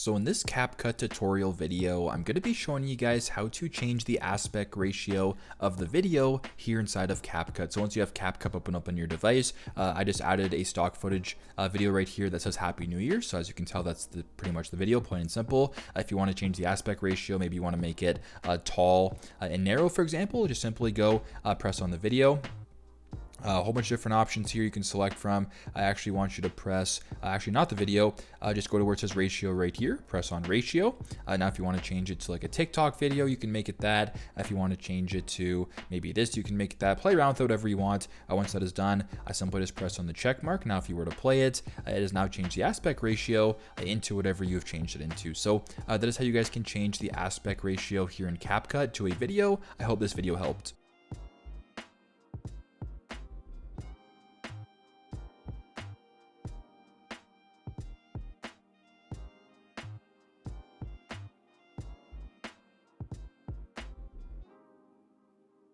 So in this CapCut tutorial video, I'm going to be showing you guys how to change the aspect ratio of the video here inside of CapCut. So once you have CapCut open up on your device, I just added a stock footage video right here that says Happy New Year. So as you can tell, that's pretty much the video, plain and simple. If you want to change the aspect ratio, maybe you want to make it tall and narrow, for example, just simply go press on the video. A whole bunch of different options here you can select from. I actually want you to press, actually not the video, just go to where it says ratio right here, press on ratio. Now if you want to change it to like a TikTok video, you can make it that. If you want to change it to maybe this, you can make it that. Play around with it, whatever you want. Once that is done, I simply just press on the check mark. Now if you were to play it, it has now changed the aspect ratio into whatever you have changed it into. So that is how you guys can change the aspect ratio here in CapCut to a video. I hope this video helped.